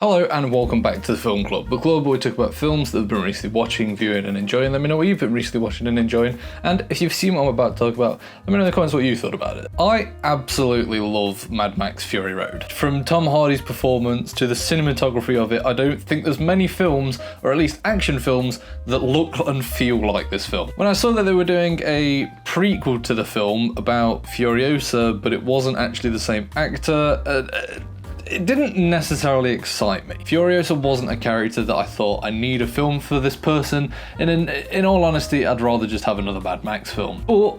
Hello and welcome back to the Film Club, the club where we talk about films that we've been recently watching, viewing and enjoying. Let me know what you've been recently watching and enjoying, and if you've seen what I'm about to talk about, let me know in the comments what you thought about it. I absolutely love Mad Max Fury Road. From Tom Hardy's performance to the cinematography of it, I don't think there's many films, or at least action films, that look and feel like this film. When I saw that they were doing a prequel to the film about Furiosa, but it wasn't actually the same actor, it didn't necessarily excite me. Furiosa wasn't a character that I thought I need a film for this person, and in all honesty, I'd rather just have another Mad Max film. But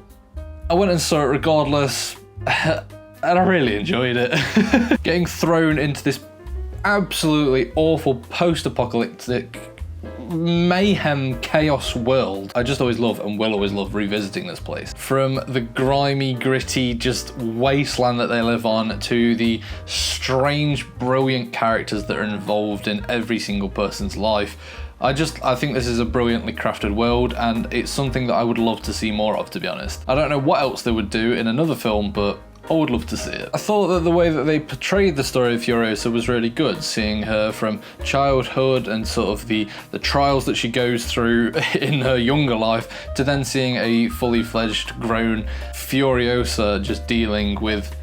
I went and saw it regardless, and I really enjoyed it. Getting thrown into this absolutely awful post-apocalyptic mayhem chaos world. I just always love and will always love revisiting this place. From the grimy, gritty, just wasteland that they live on to the strange, brilliant characters that are involved in every single person's life. I think this is a brilliantly crafted world, and it's something that I would love to see more of, to be honest. I don't know what else they would do in another film, but I would love to see it. I thought that the way that they portrayed the story of Furiosa was really good, seeing her from childhood and sort of the trials that she goes through in her younger life, to then seeing a fully fledged, grown Furiosa just dealing with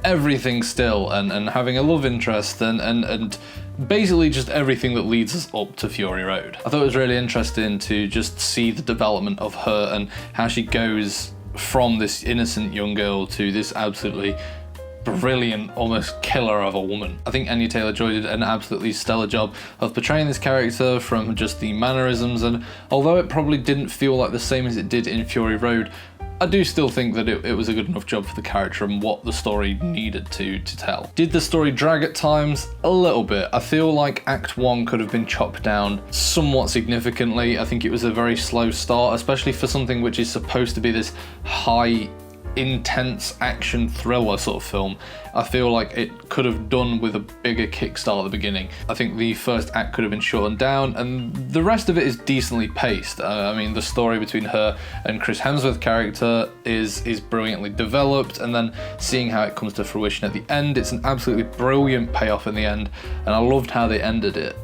everything still and having a love interest and basically just everything that leads us up to Fury Road. I thought it was really interesting to just see the development of her and how she goes from this innocent young girl to this absolutely brilliant, almost killer of a woman. I think Anya Taylor-Joy did an absolutely stellar job of portraying this character from just the mannerisms, and although it probably didn't feel like the same as it did in Fury Road, I do still think that it was a good enough job for the character and what the story needed to tell. Did the story drag at times? A little bit. I feel like Act 1 could have been chopped down somewhat significantly. I think it was a very slow start, especially for something which is supposed to be this high, intense action thriller sort of film. I feel like it could have done with a bigger kickstart at the beginning. I think the first act could have been shortened down, and the rest of it is decently paced. I mean, the story between her and Chris Hemsworth character is brilliantly developed, and then seeing how it comes to fruition at the end, it's an absolutely brilliant payoff in the end, and I loved how they ended it.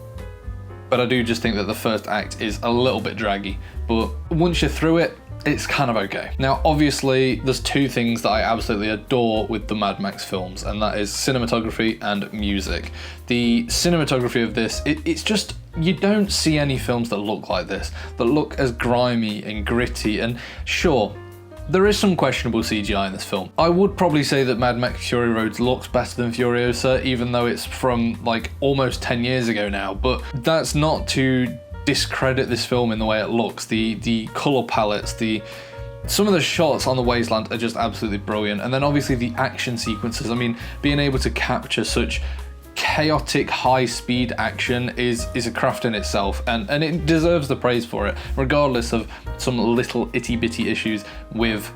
But I do just think that the first act is a little bit draggy, but once you're through it, it's kind of okay. Now, obviously, there's two things that I absolutely adore with the Mad Max films, and that is cinematography and music. The cinematography of this, it's just, you don't see any films that look like this, that look as grimy and gritty, and sure, there is some questionable CGI in this film. I would probably say that Mad Max Fury Road looks better than Furiosa, even though it's from like almost 10 years ago now, but that's not to discredit this film in the way it looks. The colour palettes, some of the shots on the wasteland are just absolutely brilliant, and then obviously the action sequences. I mean, being able to capture such chaotic high-speed action is a craft in itself, and it deserves the praise for it, regardless of some little itty-bitty issues with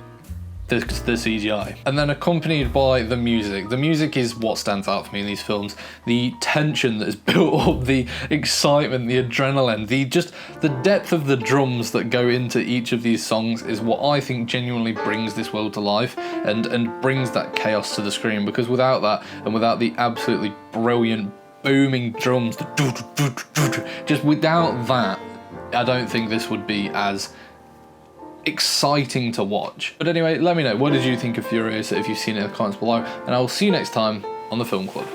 the CGI. And then accompanied by the music. The music is what stands out for me in these films. The tension that is built up, the excitement, the adrenaline, the depth of the drums that go into each of these songs is what I think genuinely brings this world to life and brings that chaos to the screen, because without that, and without the absolutely brilliant booming drums, just without that, I don't think this would be as exciting to watch. But anyway, let me know, what did you think of Furiosa if you've seen it in the comments below, and I will see you next time on the Film Club.